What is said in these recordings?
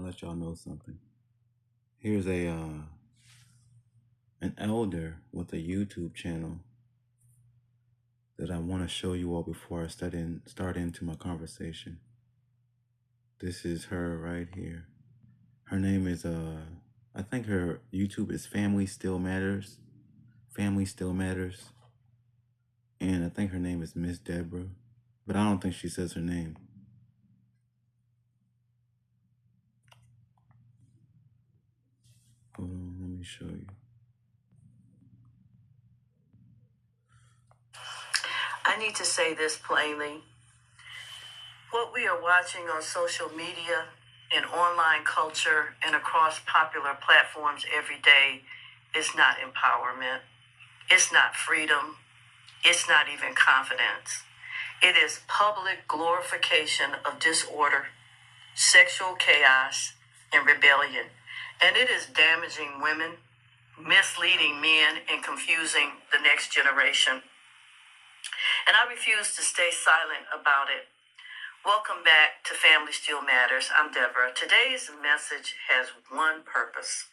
let y'all know something. Here's an elder with a YouTube channel that I want to show you all before I start into my conversation. This is her right here. Her name is I think her YouTube is Family Still Matters. Family Still Matters. And I think her name is Miss Deborah, but I don't think she says her name. Hold on, let me show you. I need to say this plainly. What we are watching on social media, in online culture, and across popular platforms every day is not empowerment. It's not freedom. It's not even confidence. It is public glorification of disorder, sexual chaos, and rebellion. And it is damaging women, misleading men, and confusing the next generation. And I refuse to stay silent about it. Welcome back to Family Still Matters. I'm Deborah. Today's message has one purpose: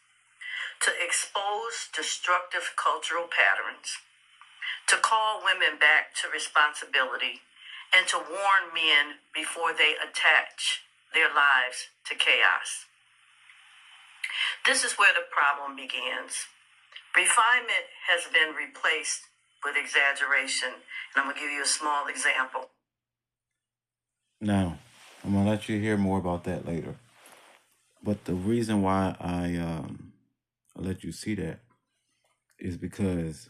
to expose destructive cultural patterns, to call women back to responsibility, and to warn men before they attach their lives to chaos. This is where the problem begins. Refinement has been replaced with exaggeration, and I'm going to give you a small example. Now, I'm gonna let you hear more about that later. But the reason why I let you see that is because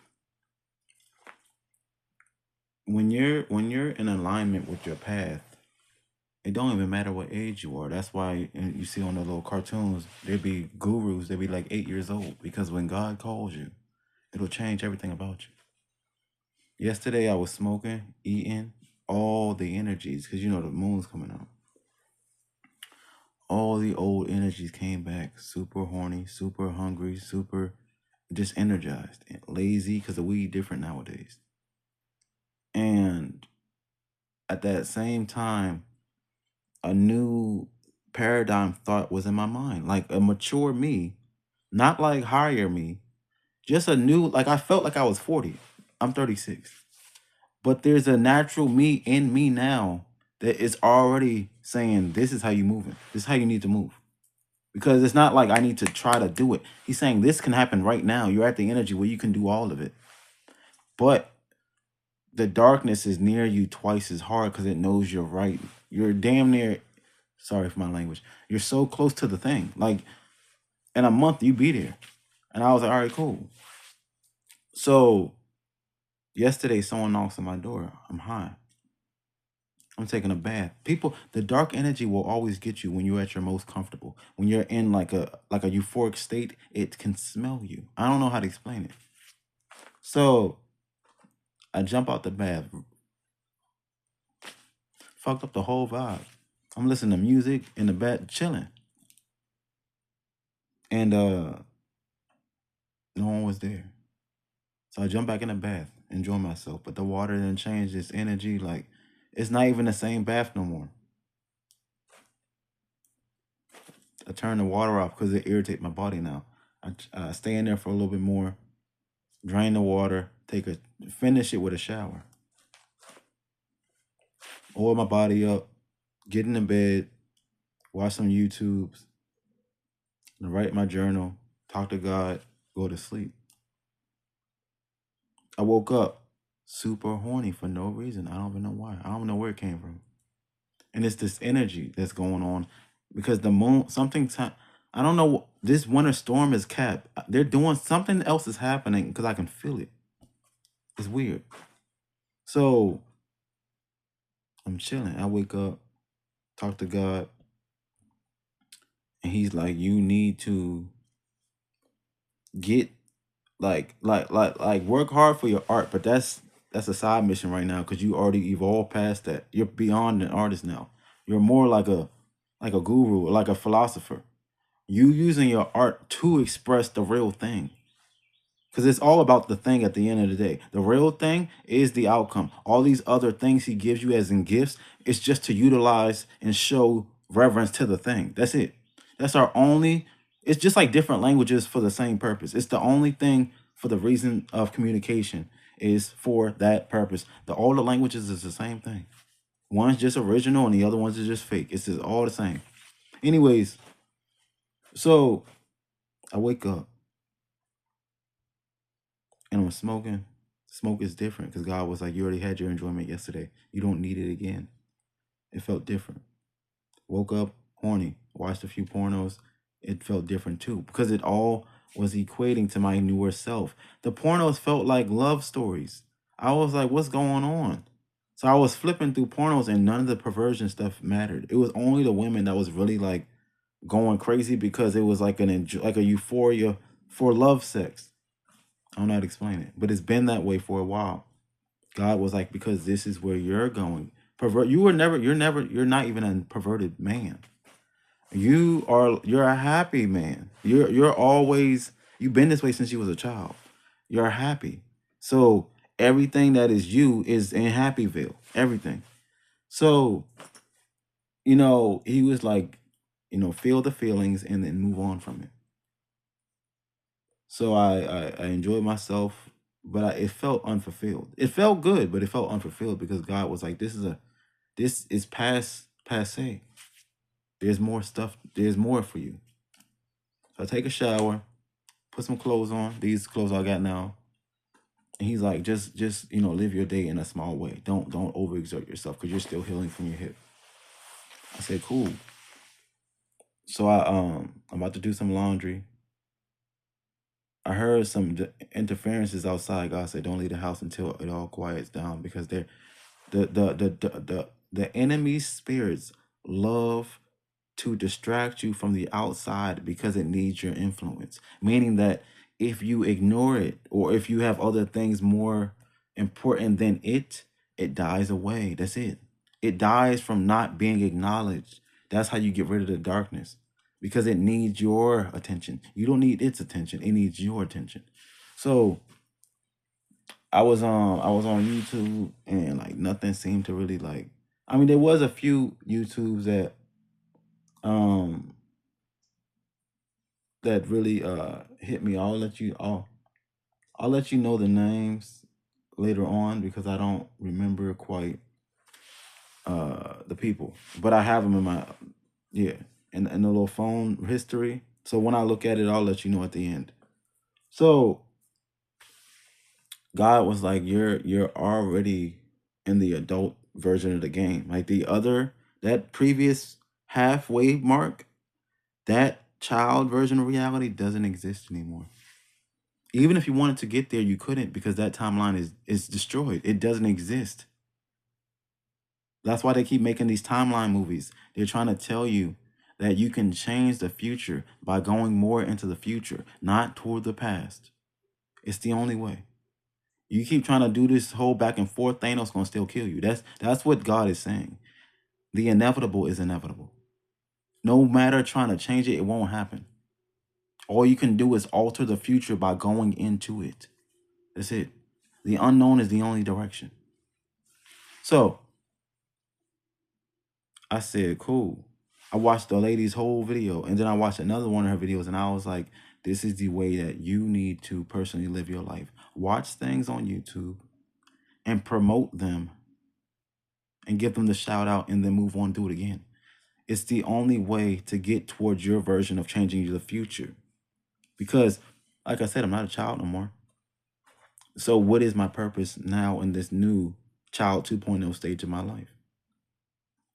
when you're in alignment with your path, it don't even matter what age you are. That's why you see on the little cartoons, there be gurus, they be like 8 years old, because when God calls you, it'll change everything about you. Yesterday I was smoking, eating, all the energies, because you know the moon's coming out. All the old energies came back, super horny, super hungry, super just energized, and lazy, because the weed different nowadays. And at that same time, a new paradigm thought was in my mind, like a mature me, not like higher me, just a new, like I felt like I was 40. I'm 36. But there's a natural me in me now that is already saying, this is how you moving. This is how you need to move. Because it's not like I need to try to do it. He's saying this can happen right now. You're at the energy where you can do all of it. But the darkness is near you twice as hard because it knows you're right. You're damn near, sorry for my language, you're so close to the thing. Like in a month, you be there. And I was like, all right, cool. So yesterday, someone knocks on my door. I'm high. I'm taking a bath. People, the dark energy will always get you when you're at your most comfortable. When you're in like a euphoric state, it can smell you. I don't know how to explain it. So I jump out the bath, fucked up the whole vibe. I'm listening to music in the bath, chilling. And no one was there. So I jump back in the bath, enjoy myself. But the water didn't change its energy. Like, it's not even the same bath no more. I turn the water off because it irritates my body now. I stay in there for a little bit more, drain the water, finish it with a shower. Oil my body up, get in the bed, watch some YouTubes, write my journal, talk to God, go to sleep. I woke up super horny for no reason. I don't even know why. I don't know where it came from. And it's this energy that's going on because the moon, I don't know. This winter storm is capped. They're doing something else is happening because I can feel it. It's weird. So I'm chilling. I wake up, talk to God, and he's like, you need to get like work hard for your art, but that's a side mission right now because you already evolved past that. You're beyond an artist now. You're more like a guru, like a philosopher. You using your art to express the real thing. Because it's all about the thing at the end of the day. The real thing is the outcome. All these other things he gives you as in gifts, it's just to utilize and show reverence to the thing. That's it. That's our only. It's just like different languages for the same purpose. It's the only thing for the reason of communication is for that purpose. All the languages is the same thing. One's just original and the other ones is just fake. It's just all the same. Anyways, so I wake up and I'm smoking. Smoke is different because God was like, you already had your enjoyment yesterday. You don't need it again. It felt different. Woke up horny, watched a few pornos. It felt different too because it all was equating to my newer self. The pornos felt like love stories. I was like, what's going on? So I was flipping through pornos and none of the perversion stuff mattered. It was only the women that was really like going crazy because it was like like a euphoria for love sex. I don't know how to explain it, but it's been that way for a while. God was like, because this is where you're going. You're not even a perverted man. You're a happy man. You're always, you've been this way since you was a child. You're happy. So everything that is you is in Happyville. Everything. So, he was like, feel the feelings and then move on from it. So I enjoyed myself, but it felt unfulfilled. It felt good, but it felt unfulfilled because God was like, this is passe. There's more stuff. There's more for you. So I take a shower, put some clothes on. These clothes I got now. And he's like, just live your day in a small way. Don't overexert yourself because you're still healing from your hip. I said, cool. So I'm about to do some laundry. I heard some interferences outside. God said, don't leave the house until it all quiets down because the enemy's spirits love to distract you from the outside because it needs your influence. Meaning that if you ignore it or if you have other things more important than it dies away. That's it. It dies from not being acknowledged. That's how you get rid of the darkness because it needs your attention. You don't need its attention. It needs your attention. So I was on YouTube and like nothing seemed to really like. I mean, there was a few YouTubes um that really hit me. I'll let you know the names later on because I don't remember quite the people, but I have them in my yeah in the little phone history. So when I look at it, I'll let you know at the end. So God was like, you're already in the adult version of the game. Like that previous halfway mark, that child version of reality doesn't exist anymore. Even if you wanted to get there, you couldn't because that timeline is destroyed. It doesn't exist. That's why they keep making these timeline movies. They're trying to tell you that you can change the future by going more into the future, not toward the past. It's the only way. You keep trying to do this whole back and forth, Thanos gonna still kill you. That's what God is saying. The inevitable is inevitable. No matter trying to change it, it won't happen. All you can do is alter the future by going into it. That's it. The unknown is the only direction. So I said, cool. I watched the lady's whole video and then I watched another one of her videos and I was like, this is the way that you need to personally live your life. Watch things on YouTube and promote them and give them the shout out and then move on and do it again. It's the only way to get towards your version of changing the future. Because, like I said, I'm not a child no more. So what is my purpose now in this new child 2.0 stage of my life?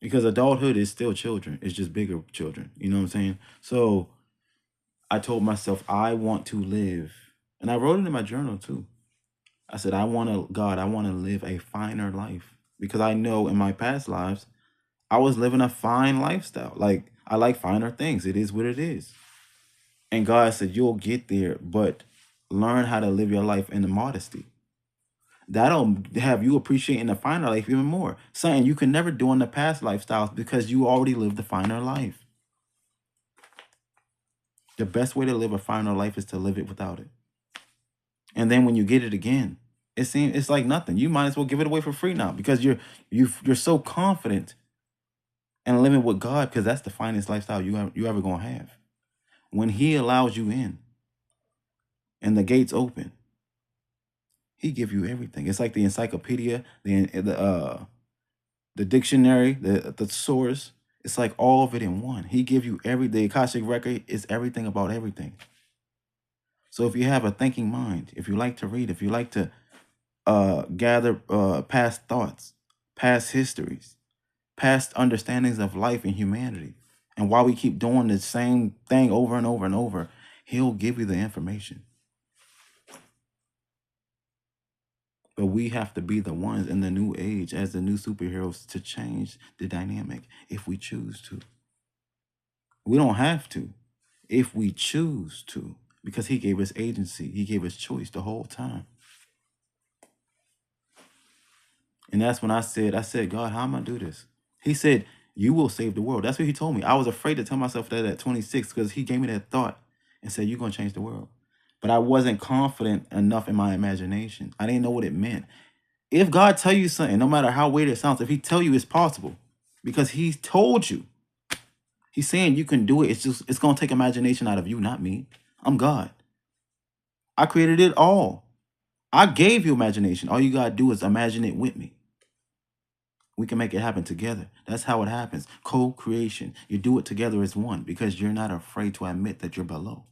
Because adulthood is still children. It's just bigger children. You know what I'm saying? So I told myself I want to live. And I wrote it in my journal too. I said, I want to live a finer life. Because I know in my past lives, I was living a fine lifestyle. Like, I like finer things. It is what it is. And God said, you'll get there, but learn how to live your life in the modesty. That'll have you appreciating the finer life even more. Something you can never do in the past lifestyles because you already lived the finer life. The best way to live a finer life is to live it without it. And then when you get it again, it's like nothing. You might as well give it away for free now because you're so confident in living with God because that's the finest lifestyle you ever gonna have. When he allows you in and the gates open, he give you everything. It's like the encyclopedia, the dictionary, the source. It's like all of it in one. He give you every the Akashic record is everything about everything. So if you have a thinking mind, if you like to read, if you like to gather past thoughts, past histories, past understandings of life and humanity, and why we keep doing the same thing over and over and over, he'll give you the information. But we have to be the ones in the new age as the new superheroes to change the dynamic if we choose to. We don't have to if we choose to, because he gave us agency. He gave us choice the whole time. And that's when I said, God, how am I do this? He said, you will save the world. That's what he told me. I was afraid to tell myself that at 26 because he gave me that thought and said, you're going to change the world. But I wasn't confident enough in my imagination. I didn't know what it meant. If God tell you something, no matter how weird it sounds, if he tell you it's possible, because he told you, he's saying you can do it. It's going to take imagination out of you, not me. I'm God. I created it all. I gave you imagination. All you got to do is imagine it with me. We can make it happen together. That's how it happens. Co-creation. You do it together as one because you're not afraid to admit that you're below.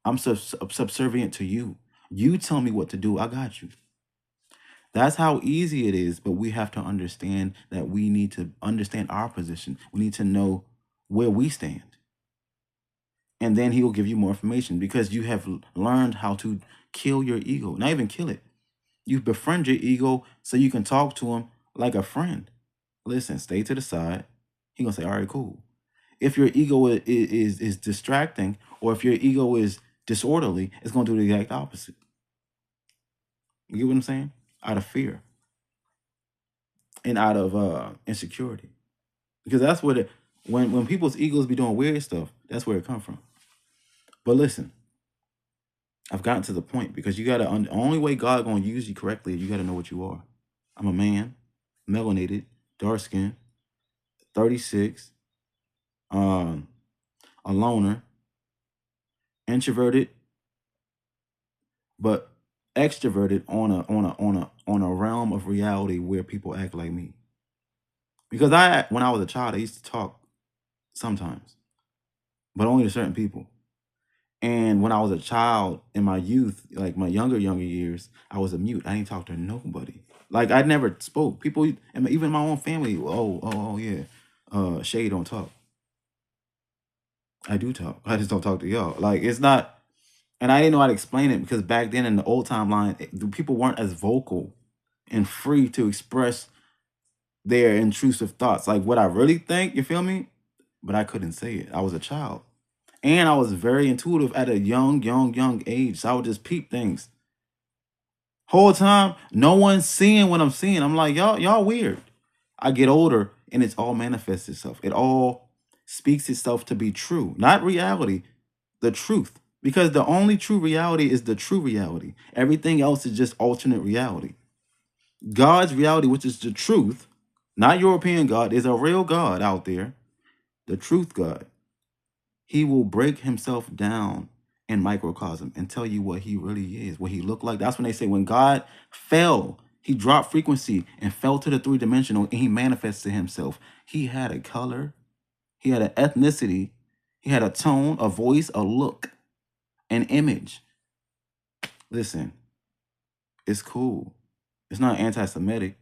I'm subservient to you. You tell me what to do. I got you. That's how easy it is, but we have to understand that we need to understand our position. We need to know where we stand. And then he will give you more information because you have learned how to kill your ego. Not even kill it. You befriend your ego so you can talk to him like a friend. Listen, stay to the side. He gonna say, all right, cool. If your ego is distracting, or if your ego is disorderly, it's gonna do the exact opposite. You get what I'm saying? Out of fear and out of insecurity, because that's what it. When people's egos be doing weird stuff, that's where it come from. But listen, I've gotten to the point because you gotta. The only way God gonna use you correctly, you gotta know what you are. I'm a man, melanated, dark skin, 36, um, a loner, introverted, but extroverted on a realm of reality where people act like me. Because when I was a child, I used to talk sometimes, but only to certain people. And when I was a child in my youth, like my younger years, I was a mute. I didn't talk to nobody. Like I never spoke. People, and even my own family. Oh yeah. Shay don't talk. I do talk. I just don't talk to y'all. Like it's not. And I didn't know how to explain it because back then in the old timeline, the people weren't as vocal and free to express their intrusive thoughts, like what I really think. You feel me? But I couldn't say it. I was a child, and I was very intuitive at a young age. So I would just peep things. Whole time, no one's seeing what I'm seeing. I'm like, y'all weird. I get older, and it's all manifests itself. It all speaks itself to be true, not reality, the truth. Because the only true reality is the true reality. Everything else is just alternate reality. God's reality, which is the truth, not European God, is a real God out there, the truth God. He will break himself down in microcosm and tell you what he really is, what he looked like. That's when they say when God fell, he dropped frequency and fell to the three-dimensional and he manifested himself. He had a color, he had an ethnicity, he had a tone, a voice, a look, an image. Listen, it's cool. It's not anti-Semitic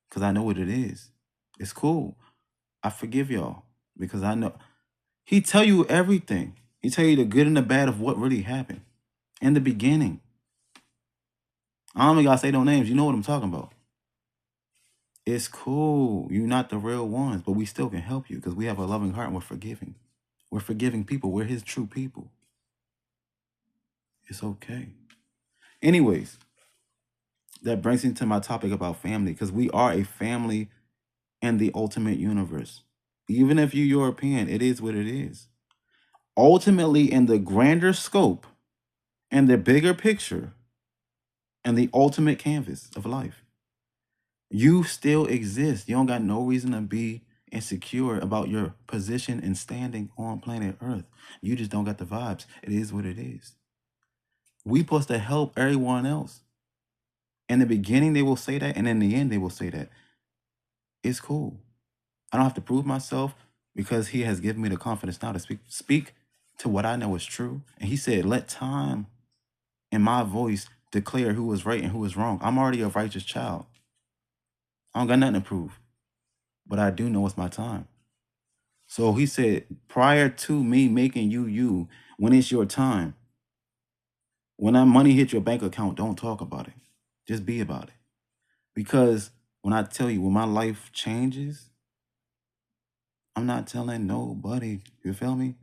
because I know what it is. It's cool. I forgive y'all because I know he tell you everything. He tell you the good and the bad of what really happened in the beginning. I don't even gotta say no names. You know what I'm talking about. It's cool. You're not the real ones, but we still can help you because we have a loving heart and we're forgiving. We're forgiving people. We're his true people. It's okay. Anyways, that brings me to my topic about family because we are a family in the ultimate universe. Even if you're European, it is what it is. Ultimately, in the grander scope and the bigger picture and the ultimate canvas of life, you still exist. You don't got no reason to be insecure about your position and standing on planet Earth. You just don't got the vibes. It is what it is. We supposed to help everyone else. In the beginning, they will say that, and in the end, they will say that. It's cool. I don't have to prove myself because he has given me the confidence now to speak to what I know is true. And he said, let time and my voice declare who is right and who is wrong. I'm already a righteous child. I don't got nothing to prove, but I do know it's my time. So he said, prior to me making you you, when it's your time, when that money hits your bank account, don't talk about it. Just be about it. Because when I tell you, when my life changes, I'm not telling nobody. You feel me?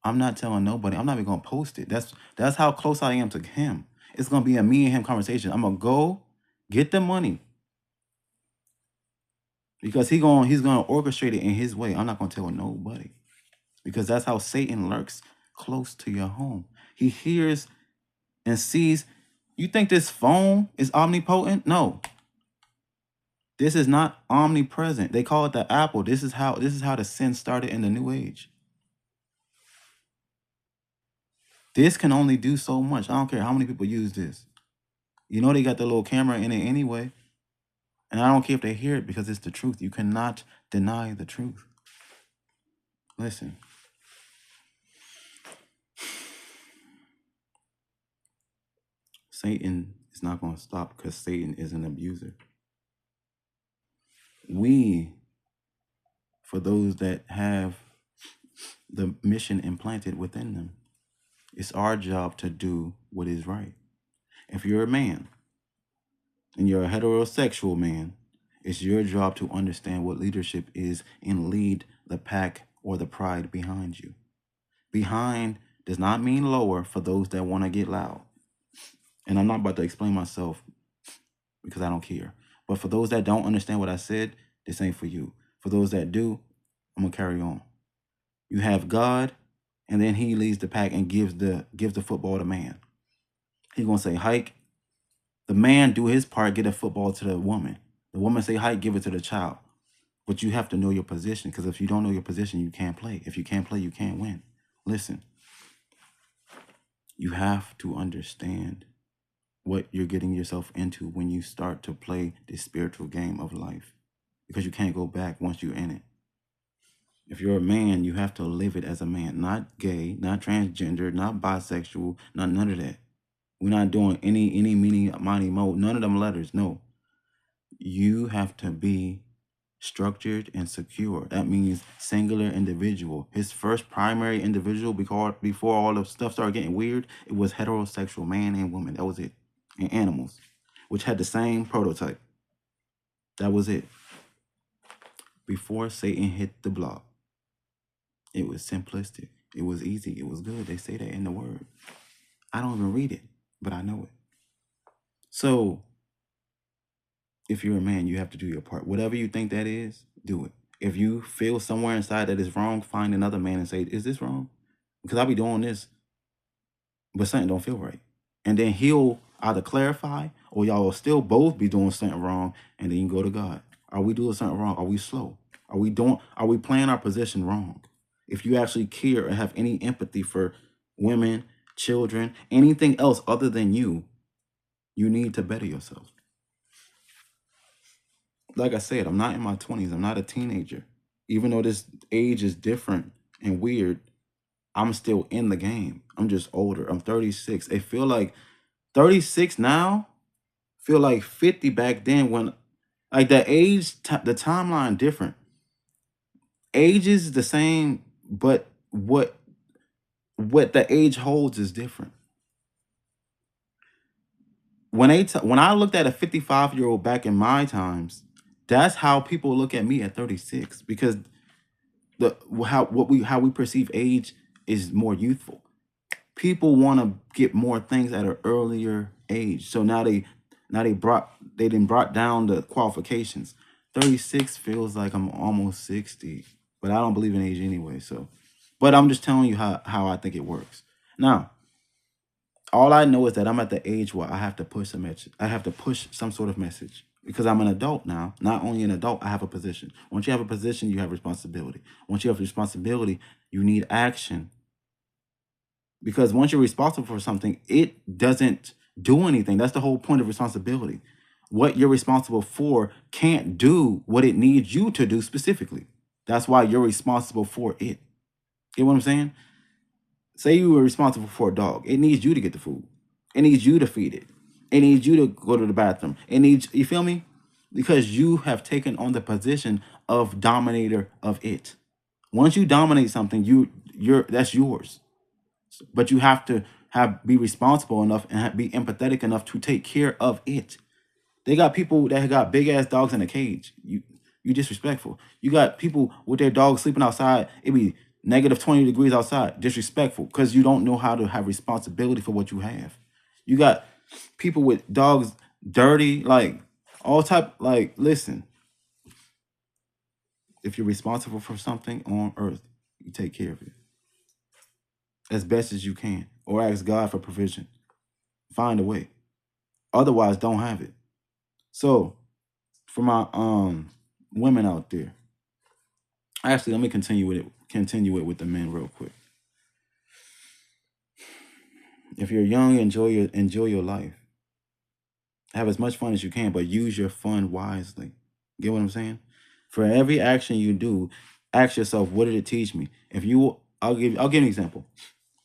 I'm not telling nobody. I'm not even gonna post it. That's how close I am to him. It's gonna be a me and him conversation. I'm gonna go get the money because he's gonna orchestrate it in his way. I'm not gonna tell nobody because that's how Satan lurks close to your home. He hears and sees. You think this phone is omnipotent? No, this is not omnipresent. They call it the apple. This is how the sin started in the new age. This can only do so much. I don't care how many people use this. You know they got the little camera in it anyway. And I don't care if they hear it because it's the truth. You cannot deny the truth. Listen, Satan is not going to stop because Satan is an abuser. We, for those that have the mission implanted within them, it's our job to do what is right. If you're a man and you're a heterosexual man, it's your job to understand what leadership is and lead the pack or the pride behind you. Behind does not mean lower for those that want to get loud. And I'm not about to explain myself because I don't care. But for those that don't understand what I said, this ain't for you. For those that do, I'm gonna carry on. You have God, and then he leads the pack and gives the football to man. He gonna say hike. The man do his part, get a football to the woman. The woman say hike, give it to the child. But you have to know your position because if you don't know your position, you can't play. If you can't play, you can't win. Listen, you have to understand what you're getting yourself into when you start to play this spiritual game of life because you can't go back once you're in it. If you're a man, you have to live it as a man, not gay, not transgender, not bisexual, not none of that. We're not doing any meaning, money, mo, none of them letters. No, you have to be structured and secure. That means singular individual. His first primary individual before all the stuff started getting weird, it was heterosexual man and woman. That was it. And animals, which had the same prototype. That was it. Before Satan hit the block, it was simplistic. It was easy. It was good. They say that in the word. I don't even read it, but I know it. So if you're a man, you have to do your part. Whatever you think that is, do it. If you feel somewhere inside that is wrong, find another man and say, is this wrong? Because I'll be doing this, but something don't feel right. And then he'll either clarify or y'all will still both be doing something wrong. And then you go to God. Are we doing something wrong? Are we slow? Are we playing our position wrong? If you actually care or have any empathy for women, children, anything else other than you need to better yourself. Like I said, I'm not in my 20s. I'm not a teenager. Even though this age is different and weird, I'm still in the game. I'm just older. I'm 36. It feel like 36 now, feel like 50 back then when like the age, the timeline different. Age is the same, but what the age holds is different. When I looked at a 55-year-old back in my times, that's how people look at me at 36 because the how we perceive age is more youthful. People want to get more things at an earlier age. So they didn't brought down the qualifications. 36 feels like I'm almost 60, but I don't believe in age anyway. So, but I'm just telling you how I think it works. Now, all I know is that I'm at the age where I have to push a message. I have to push some sort of message. because I'm an adult now. Not only an adult, I have a position. Once you have a position, you have responsibility. Once you have responsibility, you need action. Because once you're responsible for something, it doesn't do anything. That's the whole point of responsibility. What you're responsible for can't do what it needs you to do specifically. That's why you're responsible for it. Get what I'm saying? Say you were responsible for a dog. It needs you to get the food. It needs you to feed it. It needs you to go to the bathroom. It needs, you feel me? Because you have taken on the position of dominator of it. Once you dominate something, you're that's yours. But you have to have be responsible enough and be empathetic enough to take care of it. They got people that got big ass dogs in a cage. You disrespectful. You got people with their dogs sleeping outside. It be -20 degrees outside. Disrespectful because you don't know how to have responsibility for what you have. You got people with dogs dirty, like all type. Like listen, if you're responsible for something on earth, you take care of it as best as you can, or ask God for provision. Find a way. Otherwise, don't have it. So for my women out there, actually, let me continue with it. Continue it with the men real quick. If you're young, enjoy your life. Have as much fun as you can, but use your fun wisely. Get what I'm saying? For every action you do, ask yourself, what did it teach me? If you, I'll give an example.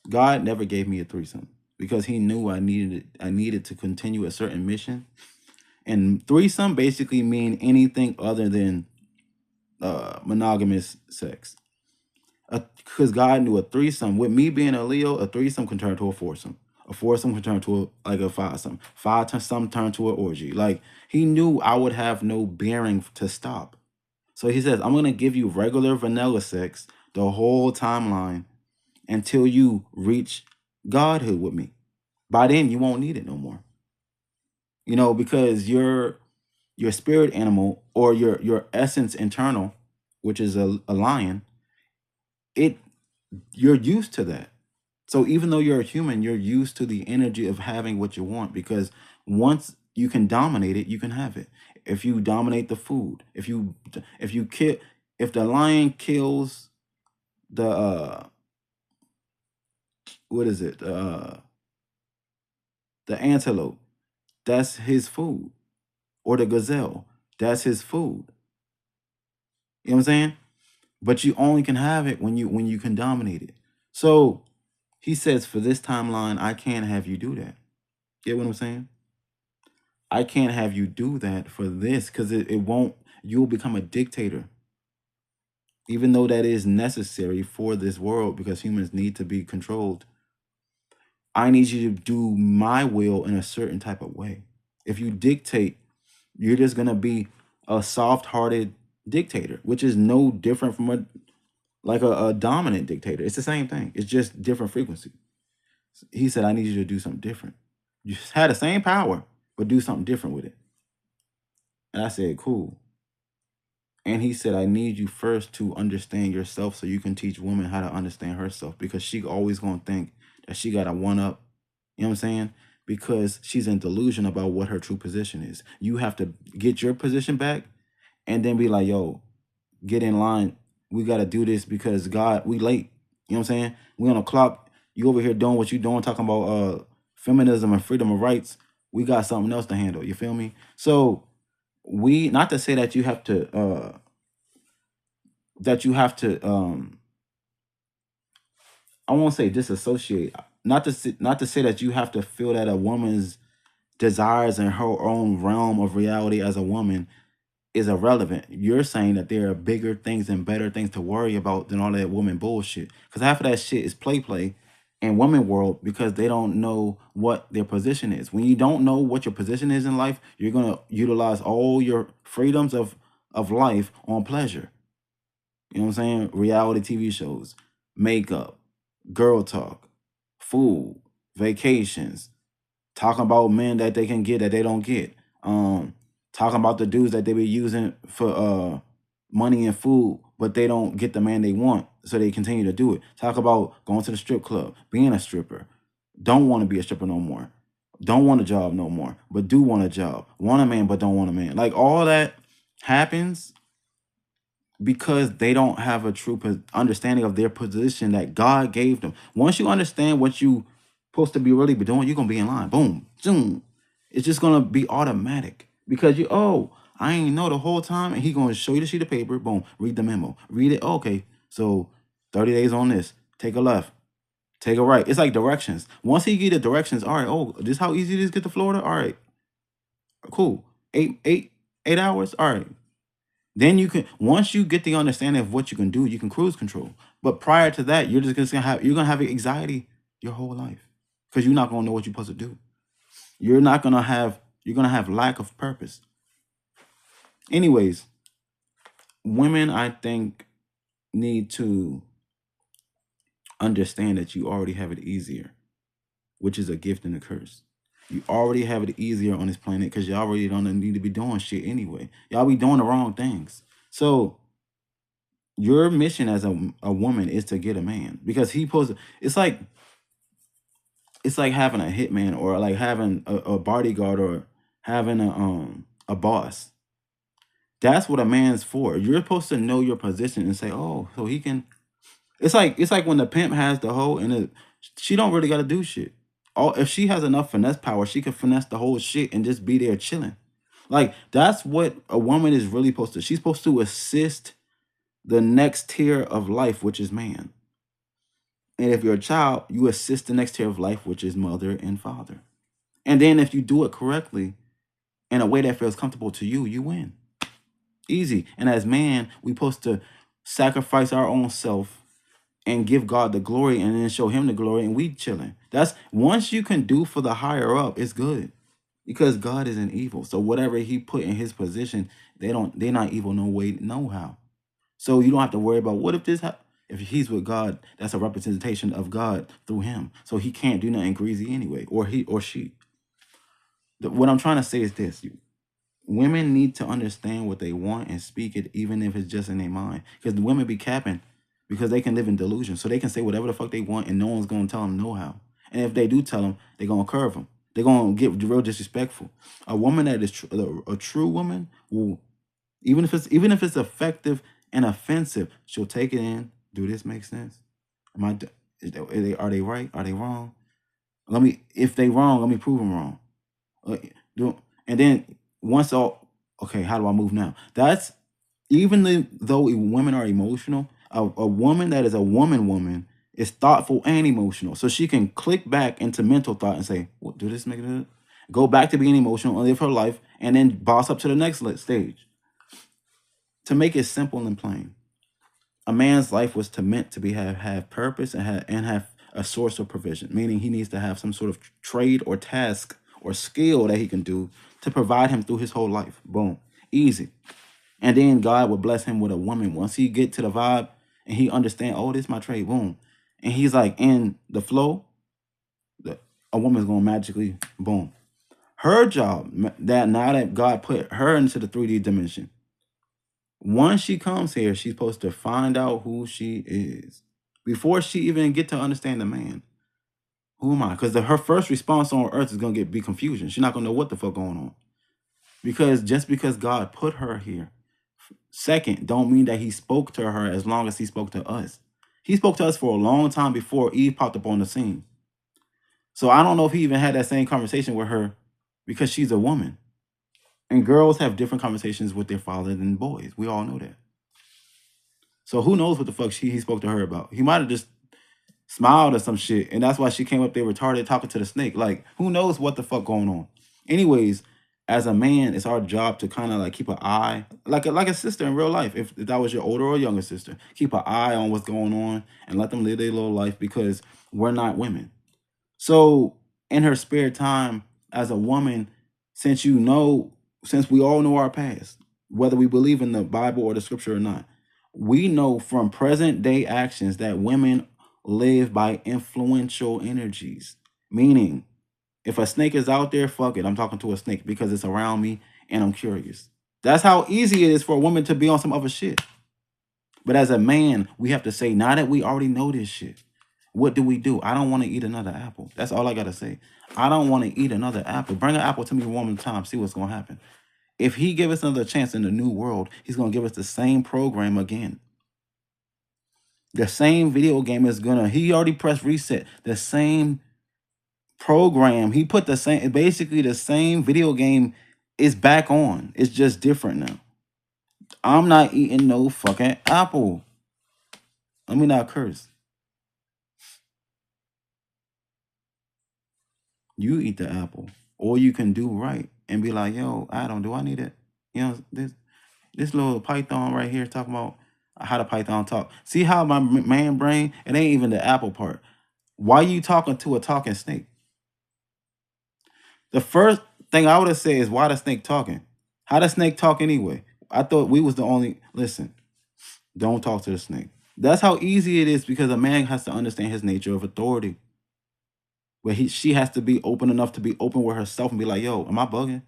God never gave me a threesome because He knew I needed to continue a certain mission. And threesome basically mean anything other than monogamous sex. Because God knew a threesome, with me being a Leo, a threesome can turn to a foursome. A foursome can turn to like a fivesome. Some turn to an orgy. Like He knew I would have no bearing to stop. So He says, I'm gonna give you regular vanilla sex the whole timeline until you reach godhood with me. By then, you won't need it no more. Because your spirit animal or your essence internal, which is a lion, it you're used to that. So even though you're a human, you're used to the energy of having what you want because once you can dominate it, you can have it. If you dominate the food, if you kill if the lion kills the what is it? The antelope, that's his food. Or the gazelle, that's his food. You know what I'm saying? But you only can have it when you can dominate it. So He says, for this timeline, I can't have you do that. Get what I'm saying? I can't have you do that for this because it won't, you'll become a dictator. Even though that is necessary for this world because humans need to be controlled, I need you to do my will in a certain type of way. If you dictate, you're just going to be a soft hearted dictator, which is no different from a dominant dictator. It's the same thing, it's just different frequency. He said, I need you to do something different. You had the same power, but do something different with it. And I said, cool. And he said, I need you first to understand yourself so you can teach women how to understand herself because she always going to think that she got a one up. You know what I'm saying? Because she's in delusion about what her true position is. You have to get your position back and then be like, yo, get in line. We got to do this because God, we late. You know what I'm saying? We on a clock. You over here doing what you doing, talking about feminism and freedom of rights. We got something else to handle. You feel me? So not to say that you have to I won't say disassociate. Not to say that you have to feel that a woman's desires in her own realm of reality as a woman is irrelevant. You're saying that there are bigger things and better things to worry about than all that woman bullshit. Because half of that shit is play in women world because they don't know what their position is. When you don't know what your position is in life, you're gonna utilize all your freedoms of life on pleasure. You know what I'm saying? Reality TV shows, makeup, girl talk, food, vacations, talking about men that they can get that they don't get. Talking about the dudes that they be using for money and food, but they don't get the man they want, so they continue to do it. Talk about going to the strip club, being a stripper, don't want to be a stripper no more. don't want a job no more, but do want a job, want a man, but don't want a man. Like all that happens because they don't have a true understanding of their position that God gave them. Once you understand what you supposed to be really be doing, you're gonna be in line. Boom, zoom. It's just gonna be automatic because you I ain't know the whole time, and he gonna show you the sheet of paper. Boom, read the memo, read it. Okay, so 30 days on this. Take a left, take a right. It's like directions. Once he give the directions, all right. Oh, this how easy it is to get to Florida. All right, cool. 8 hours. All right, then you can once you get the understanding of what you can do, you can cruise control. But prior to that, you're gonna have anxiety your whole life because you're not gonna know what you're supposed to do. You're gonna have lack of purpose. Anyways, women I think need to understand that you already have it easier, which is a gift and a curse. You already have it easier on this planet because y'all already don't need to be doing shit anyway. Y'all be doing the wrong things. So your mission as a woman is to get a man because he supposed to, it's like having a hitman or like having a bodyguard or having a boss. That's what a man's for. You're supposed to know your position and say, oh, so he can. It's like when the pimp has the hoe and she don't really got to do shit. All if she has enough finesse power, she can finesse the whole shit and just be there chilling. Like that's what a woman is really supposed to. She's supposed to assist the next tier of life, which is man. And if you're a child, you assist the next tier of life, which is mother and father. And then if you do it correctly in a way that feels comfortable to you, you win. Easy. And as man, we supposed to sacrifice our own self and give God the glory and then show him the glory and we chilling. That's once you can do for the higher up, it's good. Because God isn't evil. So whatever he put in his position, they're not evil no way, no how. So you don't have to worry about what if if he's with God, that's a representation of God through him. So he can't do nothing greasy anyway, or he or she. What I'm trying to say is this: women need to understand what they want and speak it, even if it's just in their mind. Because the women be capping because they can live in delusion, so they can say whatever the fuck they want, and no one's gonna tell them no how. And if they do tell them, they're gonna curve them. They're gonna get real disrespectful. A woman that is a true woman will even if it's effective and offensive, she'll take it in. Do this make sense? Am I? Are they right? Are they wrong? If they wrong, let me prove them wrong. Uh, and then once all okay, how do I move now? That's though women are emotional, a woman that is a woman is thoughtful and emotional, so she can click back into mental thought and say, "What do this make it?" Go back to being emotional and live her life, and then boss up to the next stage. To make it simple and plain, a man's life was to meant to be have purpose and have a source of provision, meaning he needs to have some sort of trade or task or skill that he can do to provide him through his whole life. Boom, easy. And then God will bless him with a woman once he get to the vibe and he understand. Oh, this is my trade. Boom, and he's like in the flow. A woman's gonna magically boom. Her job that now that God put her into the 3D dimension, once she comes here, she's supposed to find out who she is before she even get to understand the man. Who am I? Because her first response on earth is gonna be confusion. She's not gonna know what the fuck going on. Because just because God put her here, second, don't mean that he spoke to her as long as he spoke to us. He spoke to us for a long time before Eve popped up on the scene. So I don't know if he even had that same conversation with her because she's a woman. And girls have different conversations with their father than boys. We all know that. So who knows what the fuck he spoke to her about? He might have just smiled or some shit, and that's why she came up there retarded talking to the snake. Like, who knows what the fuck going on? Anyways, as a man, it's our job to kind of like keep an eye, like a sister in real life. If that was your older or younger sister, keep an eye on what's going on and let them live their little life because we're not women. So in her spare time as a woman, since since we all know our past, whether we believe in the Bible or the scripture or not, we know from present day actions that women live by influential energies. Meaning, if a snake is out there, fuck it, I'm talking to a snake because it's around me and I'm curious. That's how easy it is for a woman to be on some other shit. But as a man, we have to say, now that we already know this shit, What do we do? I don't want to eat another apple. That's all I gotta say. I don't want to eat another apple. Bring an apple to me one more time. See what's gonna happen. If he give us another chance in the new world, he's gonna give us the same program again. The same video game is gonna. He already pressed reset. The same program. He put the same. Basically, the same video game is back on. It's just different now. I'm not eating no fucking apple. Let me not curse. You eat the apple, or you can do right and be like, "Yo, Adam, do I need it?" You know this little python right here talking about how the python talk. See how my man brain? It ain't even the apple part. Why you talking to a talking snake? The first thing I would have said is why the snake talking? How the snake talk anyway? I thought we was the only. Listen, don't talk to the snake. That's how easy it is because a man has to understand his nature of authority. Where she has to be open enough to be open with herself and be like, yo, am I bugging?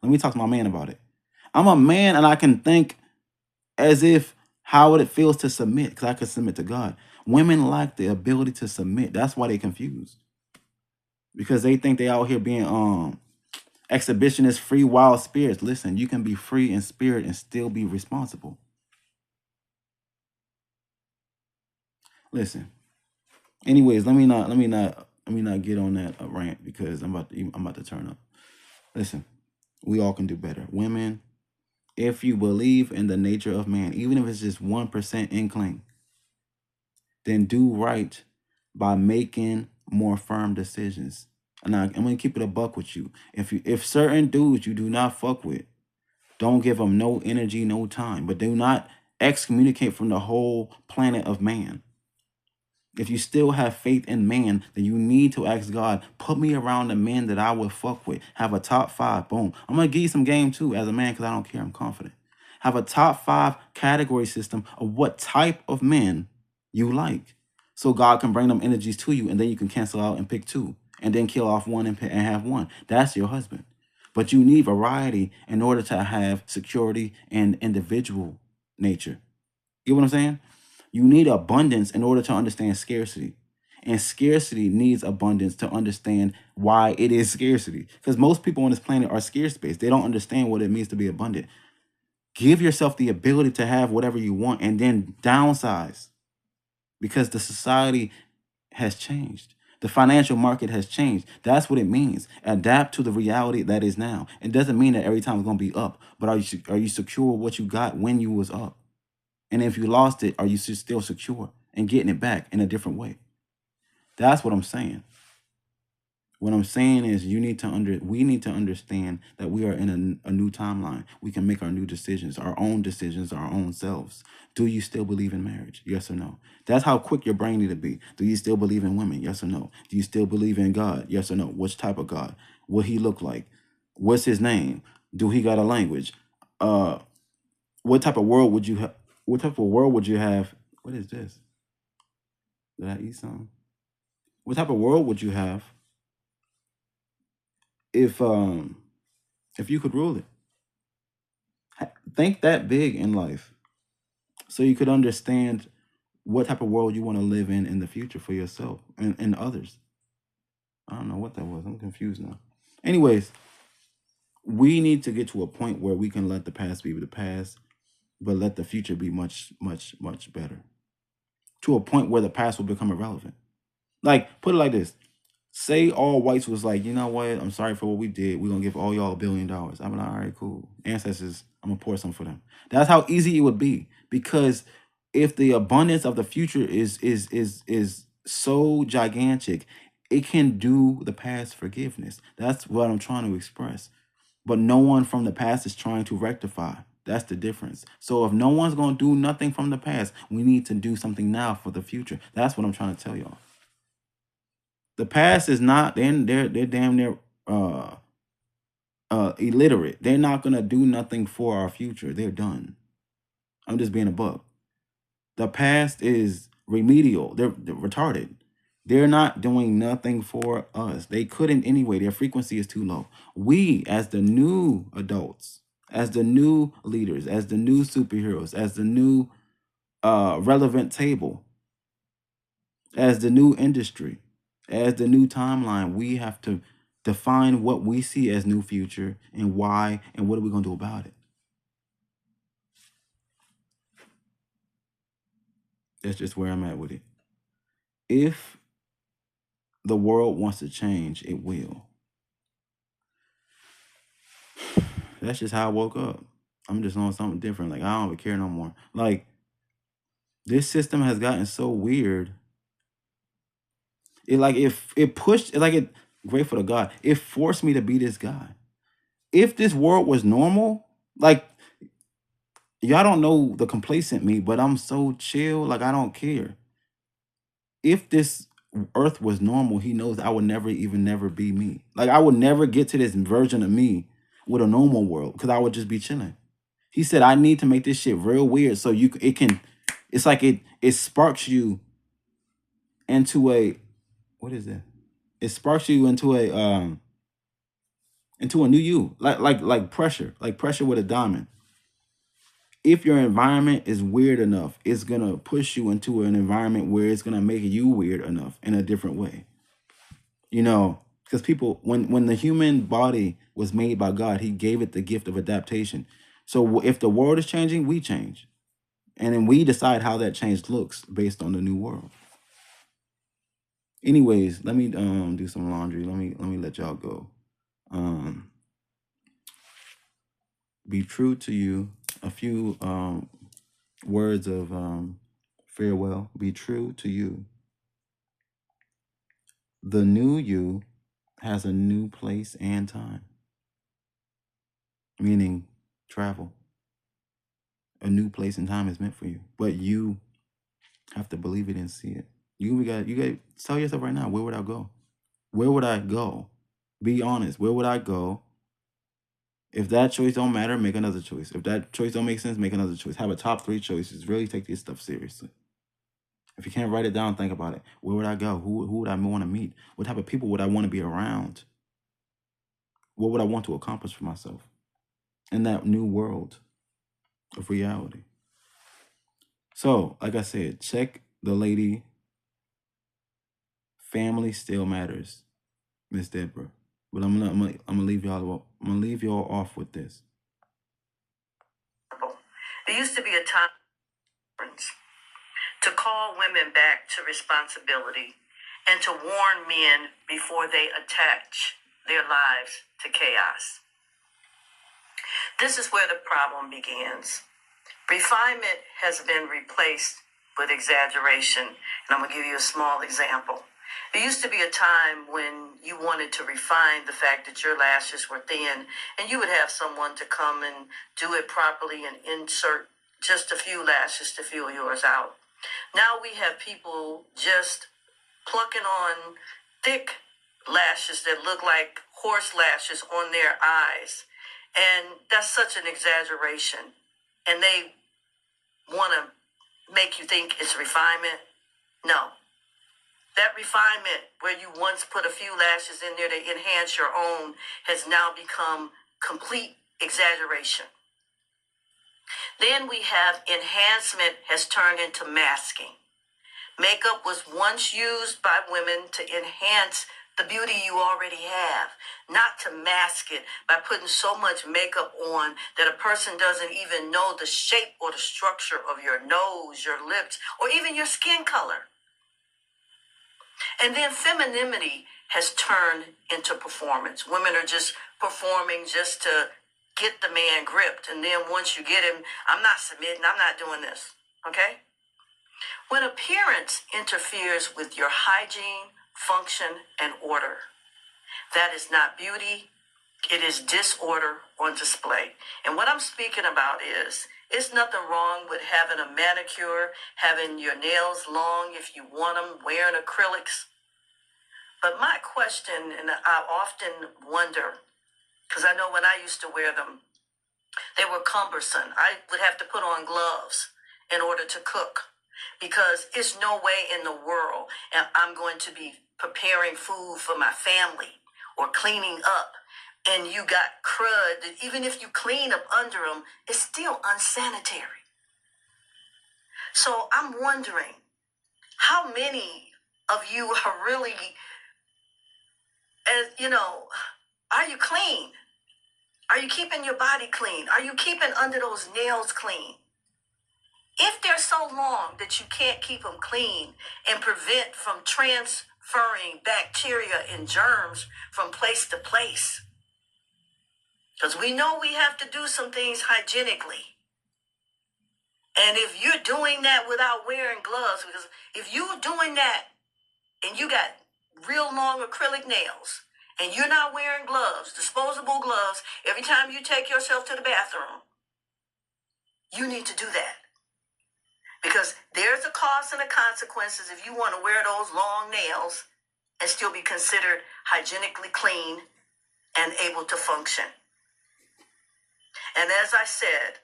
Let me talk to my man about it. I'm a man and I can think as if how it feels to submit, because I can submit to God. Women lack the ability to submit. That's why they confused. Because they think they out here being exhibitionist, free, wild spirits. Listen, you can be free in spirit and still be responsible. Listen. Anyways, let me not get on that rant because I'm about to turn up. Listen, we all can do better. Women, if you believe in the nature of man, even if it's just 1% inkling, then do right by making more firm decisions. And I'm gonna keep it a buck with you. If certain dudes you do not fuck with, don't give them no energy, no time. But do not excommunicate from the whole planet of man. If you still have faith in man, then you need to ask God, put me around the men that I would fuck with. Have a top five. Boom. I'm going to give you some game too as a man because I don't care. I'm confident. Have a top five category system of what type of men you like. So God can bring them energies to you and then you can cancel out and pick two and then kill off one and have one. That's your husband. But you need variety in order to have security and individual nature. You know what I'm saying? You need abundance in order to understand scarcity. And scarcity needs abundance to understand why it is scarcity. Because most people on this planet are scarce based. They don't understand what it means to be abundant. Give yourself the ability to have whatever you want and then downsize because the society has changed. The financial market has changed. That's what it means. Adapt to the reality that is now. It doesn't mean that every time it's going to be up, but are you secure with what you got when you was up? And if you lost it, are you still secure and getting it back in a different way? That's what I'm saying. What I'm saying is we need to understand that we are in a new timeline. We can make our new decisions, our own selves. Do you still believe in marriage? Yes or no? That's how quick your brain need to be. Do you still believe in women? Yes or no? Do you still believe in God? Yes or no? Which type of God? What he look like? What's his name? Do he got a language? Uh, what type of world would you have? What type of world would you have? What is this? Did I eat something? What type of world would you have if um if you could rule it? Think that big in life so you could understand what type of world you want to live in the future for yourself and others. I don't know what that was. I'm confused now. Anyways, we need to get to a point where we can let the past be the past, but let the future be much, much, much better. To a point where the past will become irrelevant. Like, put it like this. Say all whites was like, you know what? I'm sorry for what we did. We're gonna give all y'all $1 billion. I'm like, all right, cool. Ancestors, I'm gonna pour some for them. That's how easy it would be. Because if the abundance of the future is so gigantic, it can do the past forgiveness. That's what I'm trying to express. But no one from the past is trying to rectify. That's the difference. So if no one's gonna do nothing from the past, we need to do something now for the future. That's what I'm trying to tell y'all. The past is not they're damn near uh illiterate. They're not gonna do nothing for our future. They're done. I'm just being a buck. The past is remedial. They're retarded. They're not doing nothing for us. They couldn't anyway. Their frequency is too low. We, as the new adults, as the new leaders, as the new superheroes, as the new relevant table, As the new industry, as the new timeline, we have to define what we see as new future and why and what are we going to do about it. That's just where I'm at with it. If the world wants to change, it will. That's just how I woke up. I'm just on something different. Like, I don't even care no more. Like, this system has gotten so weird. It like if it pushed it like it grateful to God. It forced me to be this guy. If this world was normal, like y'all don't know the complacent me, but I'm so chill, like I don't care. If this earth was normal, he knows I would never even never be me. Like I would never get to this version of me with a normal world because I would just be chilling. He said I need to make this shit real weird so it can it's like it sparks you into a what is it? It sparks you into a new you. Like pressure. Like pressure with a diamond. If your environment is weird enough, it's gonna push you into an environment where it's gonna make you weird enough in a different way. You know, because people, when the human body was made by God, He gave it the gift of adaptation. So if the world is changing, we change, and then we decide how that change looks based on the new world. Anyways, let me do some laundry. Let me let y'all go. Um, be true to you. A few words of farewell. Be true to you. The new you has a new place and time, meaning travel. A new place and time is meant for you, but you have to believe it and see it. You got tell yourself right now, where would I go? Where would I go? Be honest. Where would I go? If that choice don't matter, make another choice. If that choice don't make sense, make another choice. Have a top 3 choices. Really take this stuff seriously. If you can't write it down, think about it. Where would I go? Who would I want to meet? What type of people would I want to be around? What would I want to accomplish for myself in that new world of reality? So, like I said, check the lady. Family still matters, Miss Deborah. But I'm gonna leave y'all. I'm gonna leave y'all off with this. There used to be a time to call women back to responsibility and to warn men before they attach their lives to chaos. This is where the problem begins. Refinement has been replaced with exaggeration, and I'm going to give you a small example. There used to be a time when you wanted to refine the fact that your lashes were thin, and you would have someone to come and do it properly and insert just a few lashes to fill yours out. Now we have people just plucking on thick lashes that look like horse lashes on their eyes. And that's such an exaggeration. And they want to make you think it's refinement. No. That refinement where you once put a few lashes in there to enhance your own has now become complete exaggeration. Then we have enhancement has turned into masking. Makeup was once used by women to enhance the beauty you already have, not to mask it by putting so much makeup on that a person doesn't even know the shape or the structure of your nose, your lips, or even your skin color. And then femininity has turned into performance. Women are just performing just to get the man gripped. And then once you get him, I'm not submitting, I'm not doing this. Okay? When appearance interferes with your hygiene, function, and order, that is not beauty, it is disorder on display. And what I'm speaking about is, it's nothing wrong with having a manicure, having your nails long if you want them, wearing acrylics. But my question, and I often wonder, because I know when I used to wear them, they were cumbersome. I would have to put on gloves in order to cook because it's no way in the world I'm going to be preparing food for my family or cleaning up. And you got crud that even if you clean up under them, it's still unsanitary. So I'm wondering how many of you are really, as you know, are you clean? Are you keeping your body clean? Are you keeping under those nails clean? If they're so long that you can't keep them clean and prevent from transferring bacteria and germs from place to place, because we know we have to do some things hygienically. And if you're doing that without wearing gloves, because if you're doing that and you got real long acrylic nails and you're not wearing gloves, disposable gloves, every time you take yourself to the bathroom, you need to do that. Because there's a cost and the consequences if you want to wear those long nails and still be considered hygienically clean and able to function. And as I said,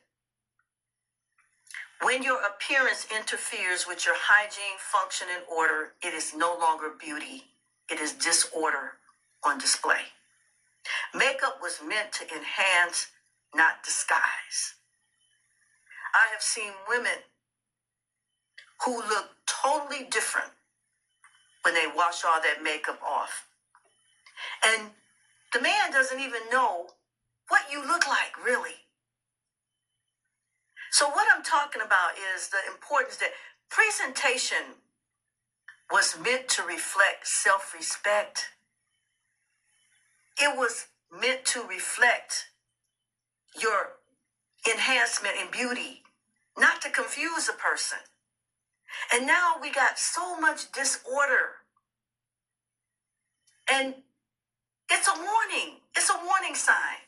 when your appearance interferes with your hygiene, function, and order, it is no longer beauty. It is disorder on display. Makeup was meant to enhance, not disguise. I have seen women who look totally different when they wash all that makeup off. And the man doesn't even know what you look like, really. So what I'm talking about is the importance that presentation was meant to reflect self-respect. It was meant to reflect your enhancement in beauty, not to confuse a person. And now we got so much disorder. And it's a warning. It's a warning sign.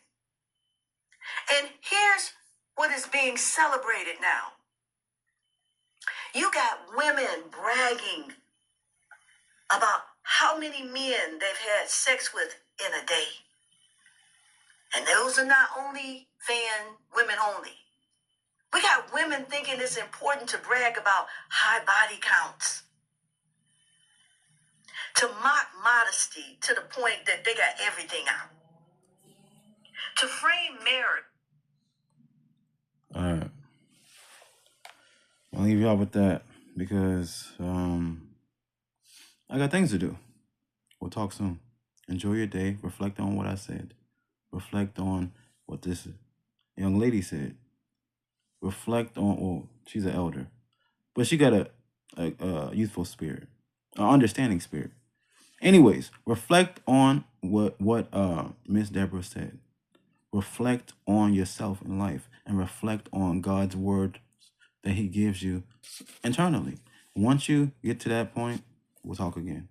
And here's what is being celebrated now. You got women bragging about how many men they've had sex with in a day. And those are not only women only. We got women thinking it's important to brag about high body counts, to mock modesty to the point that they got everything out, to frame marriage. All right. I'll leave y'all with that because I got things to do. We'll talk soon. Enjoy your day. Reflect on what I said. Reflect on what this young lady said. Reflect on, well, she's an elder, but she got a youthful spirit, an understanding spirit. Anyways, reflect on what Miss Deborah said. Reflect on yourself in life and reflect on God's word that he gives you internally. Once you get to that point, we'll talk again.